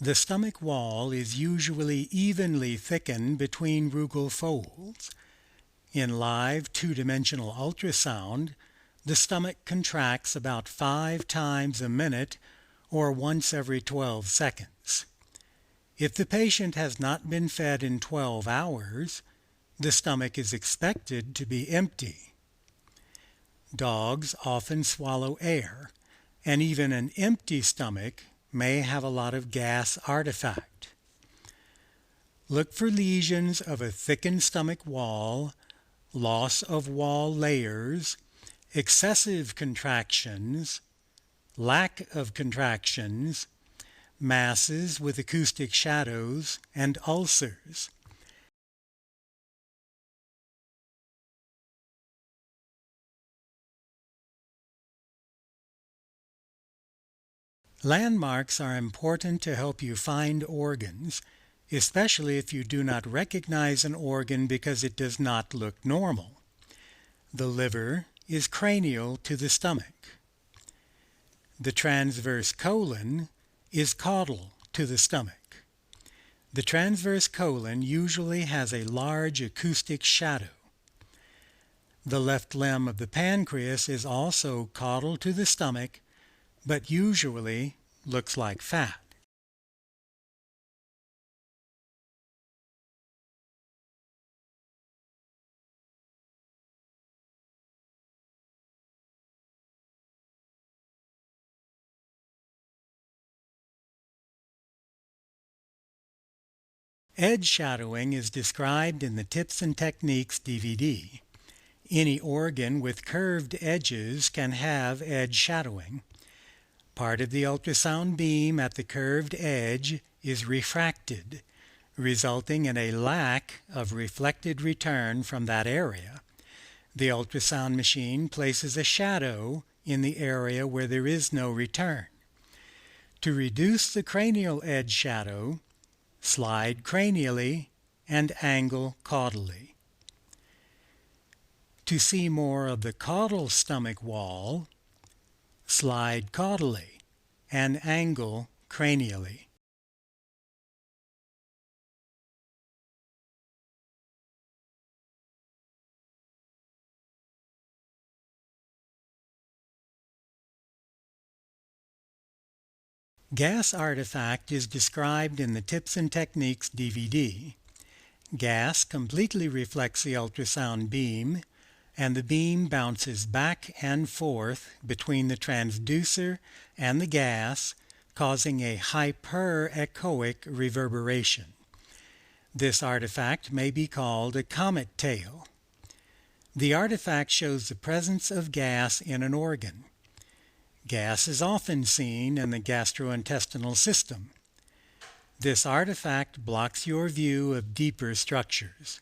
The stomach wall is usually evenly thickened between rugal folds. In live two-dimensional ultrasound, the stomach contracts about 5 times a minute or once every 12 seconds. If the patient has not been fed in 12 hours, the stomach is expected to be empty. Dogs often swallow air, and even an empty stomach may have a lot of gas artifact. Look for lesions of a thickened stomach wall, loss of wall layers, excessive contractions, lack of contractions, masses with acoustic shadows, and ulcers. Landmarks are important to help you find organs, especially if you do not recognize an organ because it does not look normal. The liver is cranial to the stomach. The transverse colon is caudal to the stomach. The transverse colon usually has a large acoustic shadow. The left limb of the pancreas is also caudal to the stomach, but usually looks like fat. Edge shadowing is described in the Tips and Techniques DVD. Any organ with curved edges can have edge shadowing. Part of the ultrasound beam at the curved edge is refracted, resulting in a lack of reflected return from that area. The ultrasound machine places a shadow in the area where there is no return. To reduce the cranial edge shadow, slide cranially and angle caudally. To see more of the caudal stomach wall, slide caudally and angle cranially. Gas artifact is described in the Tips and Techniques DVD. Gas completely reflects the ultrasound beam, and the beam bounces back and forth between the transducer and the gas, causing a hyperechoic reverberation. This artifact may be called a comet tail. The artifact shows the presence of gas in an organ. Gas is often seen in the gastrointestinal system. This artifact blocks your view of deeper structures.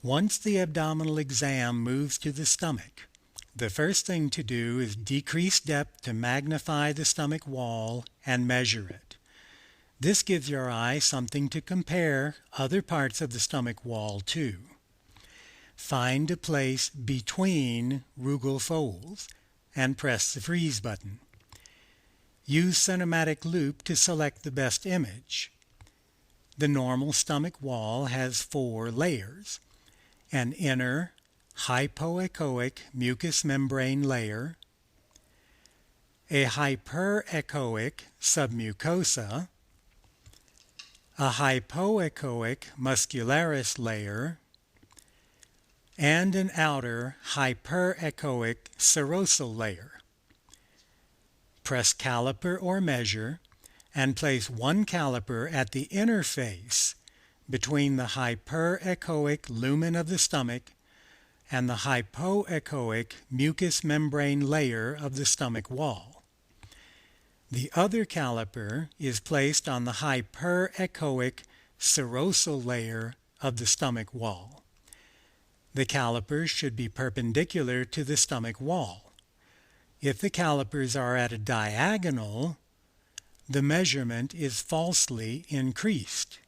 Once the abdominal exam moves to the stomach, the first thing to do is decrease depth to magnify the stomach wall and measure it. This gives your eye something to compare other parts of the stomach wall to. Find a place between rugal folds and press the freeze button. Use Cinematic Loop to select the best image. The normal stomach wall has 4 layers: an inner hypoechoic mucous membrane layer, a hyperechoic submucosa, a hypoechoic muscularis layer, and an outer hyperechoic serosal layer. Press caliper or measure and place one caliper at the interface between the hyperechoic lumen of the stomach and the hypoechoic mucous membrane layer of the stomach wall. The other caliper is placed on the hyperechoic serosal layer of the stomach wall. The calipers should be perpendicular to the stomach wall. If the calipers are at a diagonal, the measurement is falsely increased.